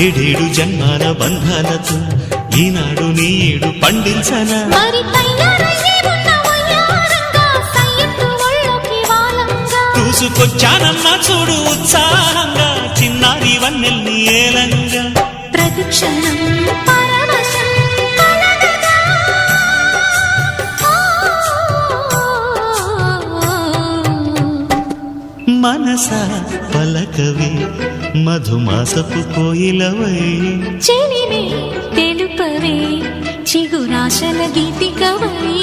ఏడేడు జన్మాల బంధాలతో ఈనాడు నీడు పండించనా మరి తయారయ్యే ఉన్న వయ్యారంగా సయ్యత్తు ఒళ్ళోకి వాలంగా చూసుకొచ్చానమ్మా చూడు ఉత్సాహంగా చిన్నారి వన్నెల్ని ఏలంగా ప్రతిక్షణం పరవశం కలగగా మనసా పలకవే మధుమాసపు కోయిలవై చెలిమే తెలుపవే చిగురాశల గీతికవై